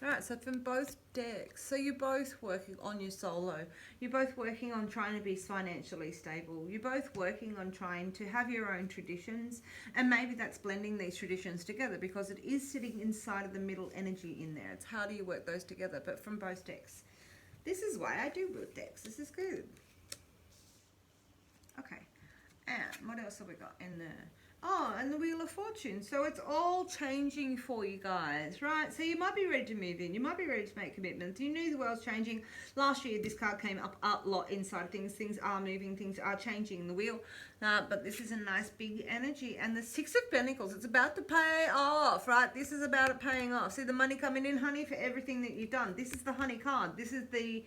S2: All right, so from both decks. So you're both working on your solo. You're both working on trying to be financially stable. You're both working on trying to have your own traditions. And maybe that's blending these traditions together because it is sitting inside of the middle energy in there. It's how do you work those together, but from both decks. This is why I do root decks. This is good. Okay. And what else have we got in there? Oh, and the Wheel of Fortune. So it's all changing for you guys, right? So you might be ready to move in. You might be ready to make commitments. You knew the world's changing. Last year, this card came up a lot inside things. Things are moving. Things are changing the wheel. But this is a nice big energy. And the Six of Pentacles, it's about to pay off, right? This is about it paying off. See the money coming in, honey, for everything that you've done. This is the honey card. This is the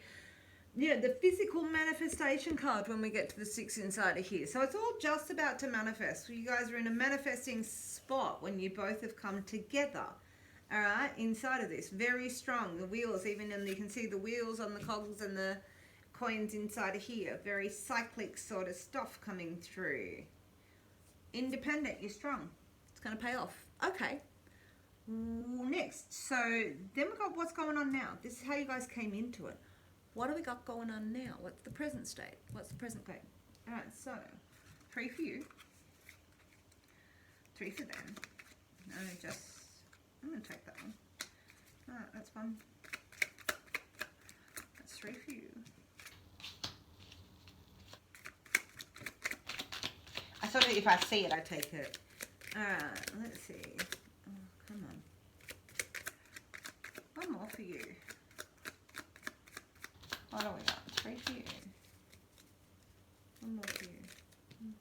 S2: physical manifestation card when we get to the six inside of here. So it's all just about to manifest. You guys are in a manifesting spot when you both have come together. All right, inside of this. Very strong. The wheels, even, and you can see the wheels on the cogs and the coins inside of here. Very cyclic sort of stuff coming through. Independent, you're strong. It's going to pay off. Okay. Next, so then we got what's going on now. This is how you guys came into it. What do we got going on now? What's the present state? What's the present state? All right, so 3 for you, 3 for them. I'm gonna take that one. All right, that's 1. That's 3 for you. I thought if I see it, I'd take it. All right, let's see. Oh, come on. 1 more for you. What do we got? 3 for you. 1 more for you.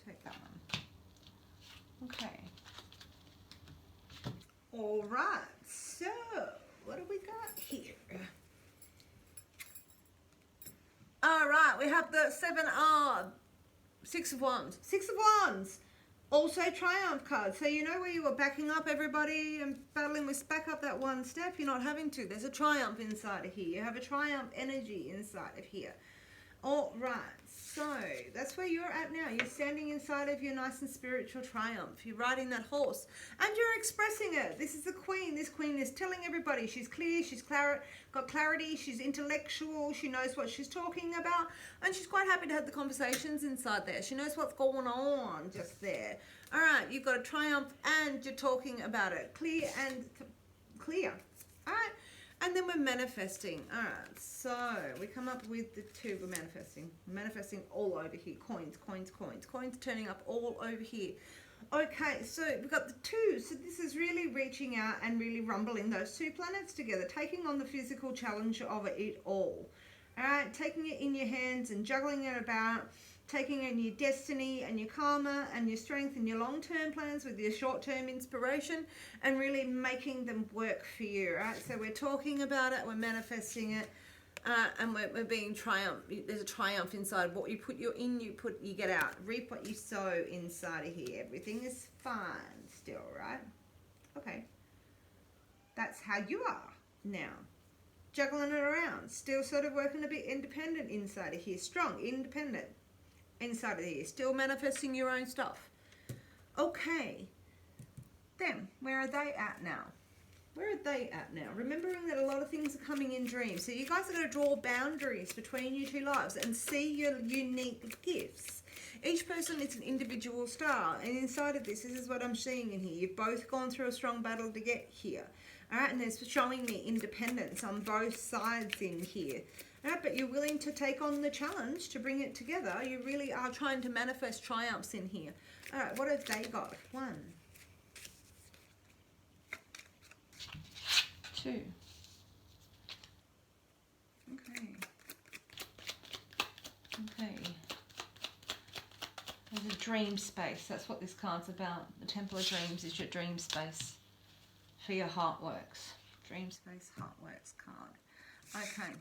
S2: Take that one. Okay. All right. So, what do we got here? All right. We have the 6 of Wands. 6 of Wands. Also Triumph card. So you know where you were backing up everybody and battling with back up that one step? You're not having to. There's a Triumph inside of here. You have a Triumph energy inside of here. All right. So that's where you're at now. You're standing inside of your nice and spiritual triumph. You're riding that horse and you're expressing it. This is the Queen. This Queen is telling everybody she's clear, she's got clarity, she's intellectual, she knows what she's talking about, and she's quite happy to have the conversations inside there. She knows what's going on just there. All right, you've got a triumph and you're talking about it. Clear and clear. All right. And then we're manifesting. All right, so we come up with the 2. We're manifesting all over here. Coins, coins, coins, coins turning up all over here. Okay, so we've got the 2. So this is really reaching out and really rumbling those 2 planets together, taking on the physical challenge of it all. All right, taking it in your hands and juggling it about, taking in your destiny and your karma and your strength and your long-term plans with your short-term inspiration and really making them work for you, right? So we're talking about it, we're manifesting it, and we're being triumph. There's a triumph inside. What you put you get out. Reap what you sow inside of here. Everything is fine still, right? Okay. That's how you are now. Juggling it around. Still sort of working a bit independent inside of here. Strong, independent. Inside of here, still manifesting your own stuff. Okay, then where are they at now? Where are they at now? Remembering that a lot of things are coming in dreams. So you guys are going to draw boundaries between your 2 lives and see your unique gifts. Each person is an individual star, and inside of this is what I'm seeing in here. You've both gone through a strong battle to get here. All right, and there's showing me independence on both sides in here. Right, but you're willing to take on the challenge to bring it together. You really are trying to manifest triumphs in here. All right, what have they got? 1, 2. Okay. Okay. There's a dream space. That's what this card's about. The Temple of Dreams is your dream space for your Heartworks. Dream space, Heartworks card. Okay.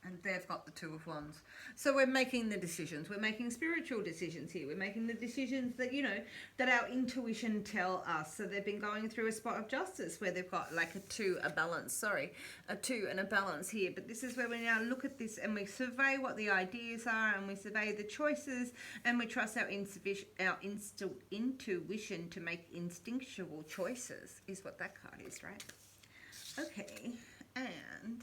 S2: And they've got the 2 of Wands. So we're making the decisions. We're making spiritual decisions here. We're making the decisions that, you know, that our intuition tell us. So they've been going through a spot of justice where they've got like a 2 and a balance here. But this is where we now look at this and we survey what the ideas are and we survey the choices and we trust our intuition to make instinctual choices is what that card is, right? Okay, and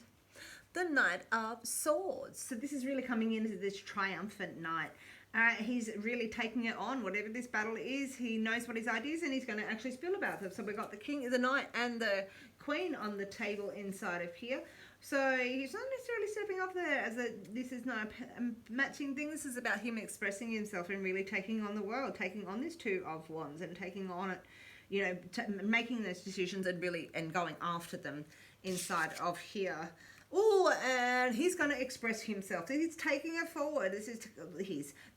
S2: the Knight of Swords. So this is really coming into this triumphant knight. He's really taking it on. Whatever this battle is, he knows what his ideas and he's going to actually spill about them. So we've got the king, the knight, and the queen on the table inside of here. So he's not necessarily stepping up there as this is not a matching thing. This is about him expressing himself and really taking on the world, taking on this 2 of Wands and taking on it, you know, making those decisions and going after them inside of here. Oh, and he's going to express himself. He's taking it forward. This is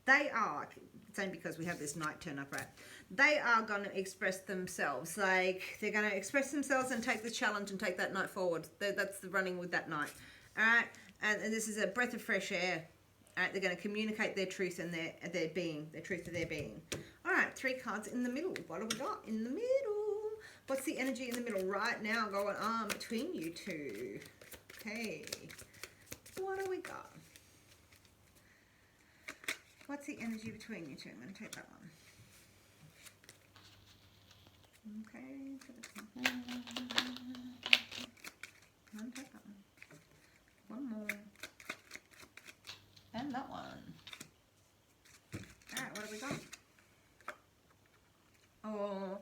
S2: they are, same because we have this knight turn up, right? They are going to express themselves. Like, they're going to express themselves and take the challenge and take that knight forward. That's the running with that knight. All right? And this is a breath of fresh air. All right? They're going to communicate their truth and their being, the truth of their being. All right, 3 cards in the middle. What have we got in the middle? What's the energy in the middle right now going on between you 2? Okay, what do we got? What's the energy between you 2? I'm going to take that one. Okay. One more. And that one. Alright, what have we got? Oh,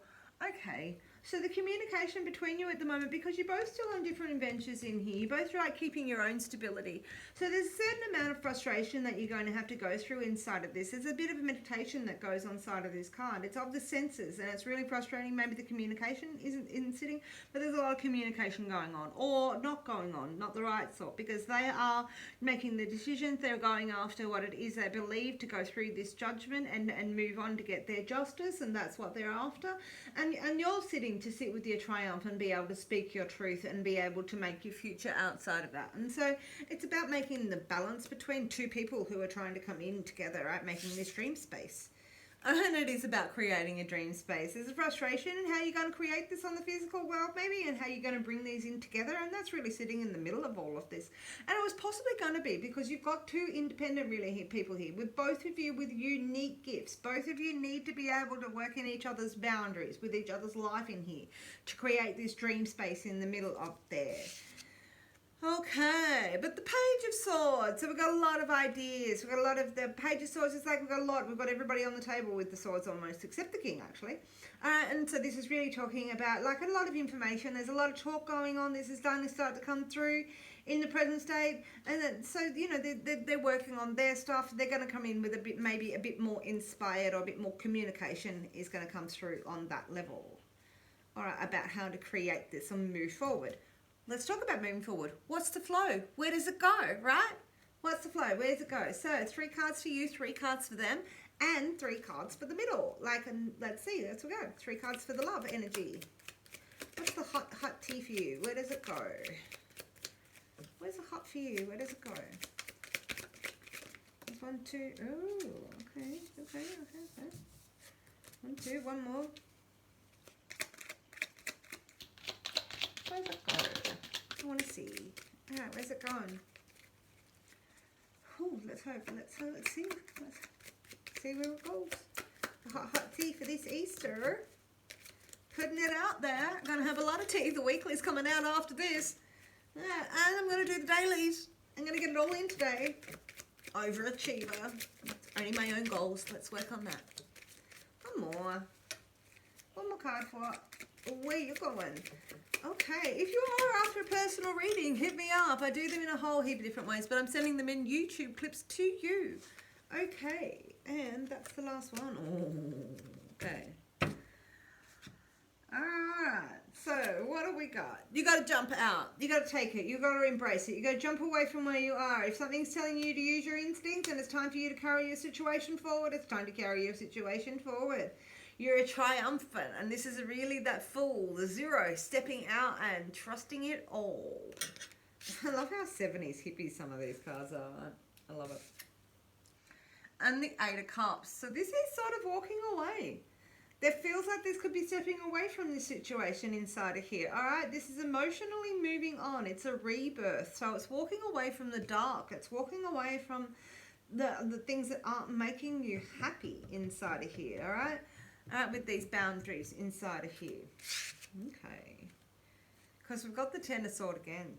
S2: okay. So the communication between you at the moment, because you're both still on different adventures in here, you're both like keeping your own stability. So there's a certain amount of frustration that you're going to have to go through inside of this. There's a bit of a meditation that goes on side of this card. It's of the senses, and it's really frustrating. Maybe the communication isn't sitting, but there's a lot of communication going on, or not going on, not the right sort, because they are making the decisions. They're going after what it is they believe to go through this judgment and move on to get their justice, and that's what they're after. And you're sitting to sit with your triumph and be able to speak your truth and be able to make your future outside of that. And so it's about making the balance between two people who are trying to come in together, right? Making this dream space. And it is about creating a dream space. There's a frustration in how you're going to create this on the physical world, maybe, and how you're going to bring these in together. And that's really sitting in the middle of all of this. And it was possibly going to be because you've got two independent people here, with both of you with unique gifts. Both of you need to be able to work in each other's boundaries, with each other's life in here, to create this dream space in the middle of there. Okay, but the Page of Swords, so we've got a lot of ideas. We've got a lot of the Page of Swords. It's like we've got everybody on the table with the swords almost, except the king actually. And so this is really talking about like a lot of information. There's a lot of talk going on. This is starting to come through in the present state, and then, so you know they're working on their stuff. They're going to come in with maybe a bit more inspired, or a bit more communication is going to come through on that level. All right, about how to create this and move forward. Let's talk about moving forward. What's the flow? Where does it go, right? What's the flow? Where does it go? So 3 cards for you, 3 cards for them, and 3 cards for the middle. Like, and let's see, let's go. 3 cards for the love energy. What's the hot tea for you? Where does it go? Where's the hot for you? Where does it go? There's 1, 2. Oh, okay. 1, 2, one more. Where's it go? I want to see. Alright, where's it going? Ooh, let's hope. Let's see. Let's see where it goes. The hot tea for this Easter. Putting it out there. I'm going to have a lot of tea. The weekly's coming out after this. Yeah, and I'm going to do the dailies. I'm going to get it all in today. Overachiever. Only my own goals. Let's work on that. One more card for where you're going. Okay, if you are after a personal reading, hit me up. I do them in a whole heap of different ways, but I'm sending them in YouTube clips to you. Okay, and that's the last one. Oh, okay. Alright, so what do we got? You got to jump out. You got to take it. You got to embrace it. You got to jump away from where you are. If something's telling you to use your instinct and it's time for you to carry your situation forward, it's time to carry your situation forward. You're a triumphant, and this is really that fool, the 0, stepping out and trusting it all. I love how 70s hippie some of these cards are. I love it. And the 8 of Cups. So this is sort of walking away. There feels like this could be stepping away from this situation inside of here. All right, this is emotionally moving on. It's a rebirth. So it's walking away from the dark. It's walking away from the things that aren't making you happy inside of here. All right. With these boundaries inside of here. Okay. Because we've got the 10 of Swords again.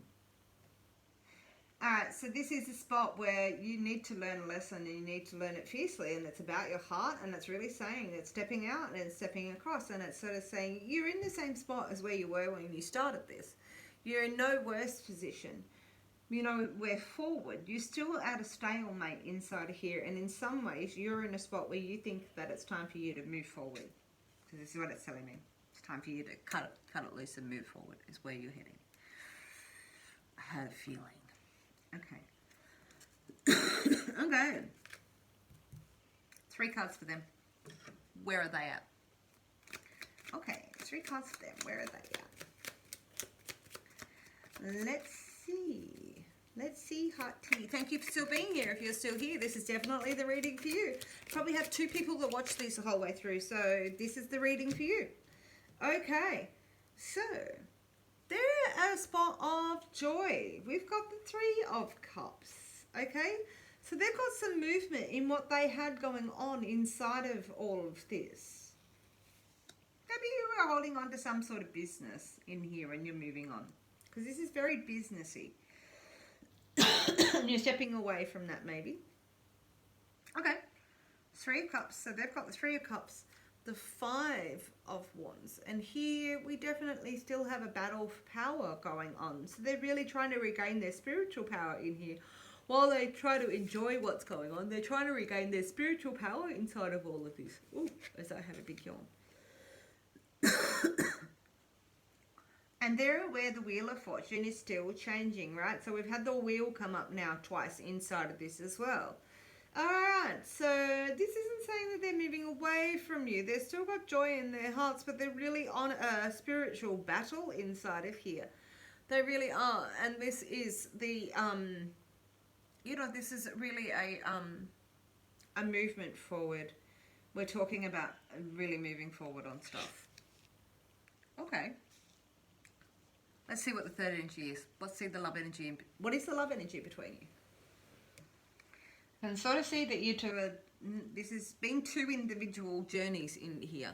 S2: Alright, so this is a spot where you need to learn a lesson, and you need to learn it fiercely, and it's about your heart, and it's really saying it's stepping out and it's stepping across, and it's sort of saying you're in the same spot as where you were when you started this. You're in no worse position. You know, we're forward. You're still at a stalemate inside of here, and in some ways you're in a spot where you think that it's time for you to move forward. So this is what it's telling me. It's time for you to cut it loose and move forward is where you're heading. I had a feeling. Okay. Okay. 3 cards for them. Where are they at? Okay, 3 cards for them. Where are they at? Let's see, hot tea. Thank you for still being here. If you're still here, this is definitely the reading for you. Probably have 2 people that watch this the whole way through, so this is the reading for you. Okay, so they're at a spot of joy. We've got the 3 of Cups, okay? So they've got some movement in what they had going on inside of all of this. Maybe you are holding on to some sort of business in here and you're moving on. Because this is very businessy. And you're stepping away from that maybe. Okay. 3 of Cups. So they've got the 3 of Cups, the 5 of Wands. And here we definitely still have a battle for power going on. So they're really trying to regain their spiritual power in here. While they try to enjoy what's going on, they're trying to regain their spiritual power inside of all of this. Ooh, as I have a big yawn. And they're aware the Wheel of Fortune is still changing, right? So we've had the wheel come up now twice inside of this as well. Alright, so this isn't saying that they're moving away from you. They've still got joy in their hearts, but they're really on a spiritual battle inside of here. They really are. And this is the, you know, this is really a movement forward. We're talking about really moving forward on stuff. Okay. Let's see what the third energy is. Let's see the love energy. What is the love energy between you? I can sort of see that you two are, this has been 2 individual journeys in here.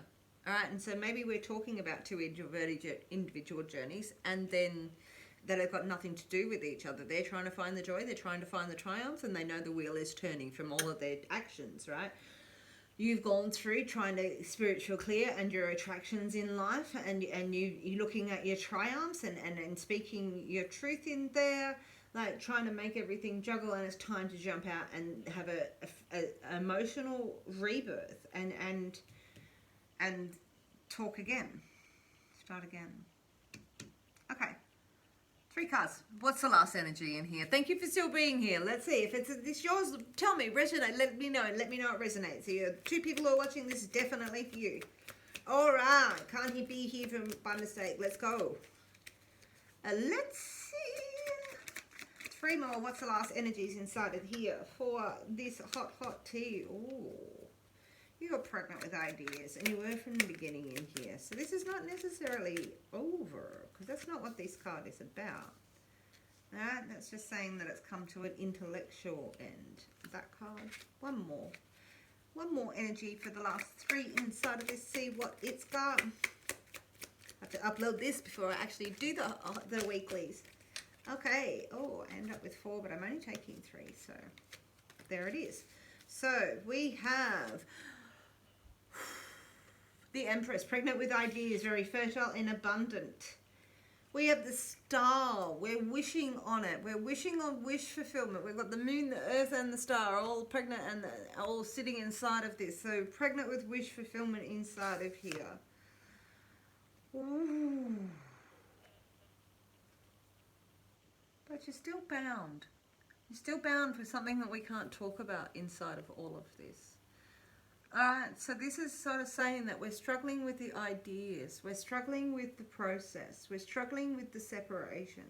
S2: All right, and so maybe we're talking about 2 individual journeys, and then that have got nothing to do with each other. They're trying to find the joy, they're trying to find the triumph, and they know the wheel is turning from all of their actions, right? You've gone through trying to spiritual clear and your attractions in life, and you're looking at your triumphs and speaking your truth in there, like trying to make everything juggle, and it's time to jump out and have a emotional rebirth and talk again, start again. Okay. 3 cards. What's the last energy in here? Thank you for still being here. Let's see if it's yours. Tell me, resonate. Let me know. Let me know it resonates. So you 2 people who are watching this is definitely for you. All right. Can't he be here by mistake? Let's go. Let's see. 3 more. What's the last energies inside of here for this hot tea? Ooh. You got pregnant with ideas, and you were from the beginning in here. So this is not necessarily over, because that's not what this card is about. Alright, that's just saying that it's come to an intellectual end. That card. One more. One more energy for the last 3 inside of this. See what it's got. I have to upload this before I actually do the weeklies. Okay. Oh, I end up with 4, but I'm only taking 3. So there it is. So we have the Empress, pregnant with ideas, very fertile and abundant. We have the Star. We're wishing on it. We're wishing on wish fulfillment. We've got the Moon, the Earth, and the Star all pregnant and all sitting inside of this. So pregnant with wish fulfillment inside of here. Ooh. But you're still bound. You're still bound for something that we can't talk about inside of all of this. Alright, so this is sort of saying that we're struggling with the ideas, we're struggling with the process, we're struggling with the separation.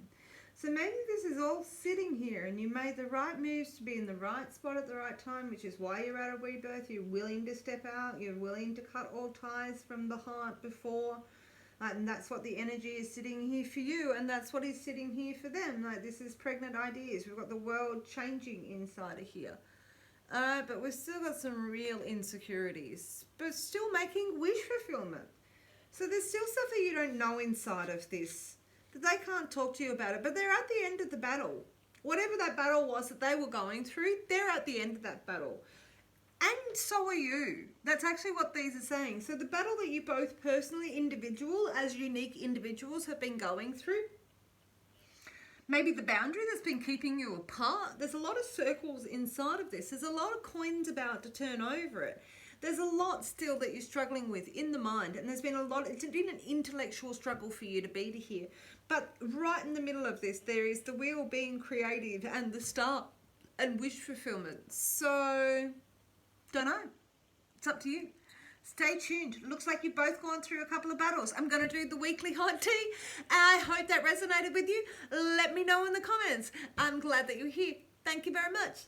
S2: So maybe this is all sitting here and you made the right moves to be in the right spot at the right time, which is why you're at a rebirth, you're willing to step out, you're willing to cut all ties from the heart before. And that's what the energy is sitting here for you, and that's what is sitting here for them. Like, this is pregnant ideas. We've got the world changing inside of here. But we've still got some real insecurities, but still making wish fulfillment. So there's still stuff that you don't know inside of this, that they can't talk to you about it, but they're at the end of the battle. Whatever that battle was that they were going through, they're at the end of that battle. And so are you. That's actually what these are saying. So the battle that you both personally, individual, as unique individuals have been going through, maybe the boundary that's been keeping you apart. There's a lot of circles inside of this. There's a lot of coins about to turn over it. There's a lot still that you're struggling with in the mind. And there's been a lot, it's been an intellectual struggle for you to be to here. But right in the middle of this, there is the wheel being creative and the Star and wish fulfillment. So, don't know. It's up to you. Stay tuned. Looks like you've both gone through a couple of battles. I'm going to do the weekly hot tea. I hope that resonated with you. Let me know in the comments. I'm glad that you're here. Thank you very much.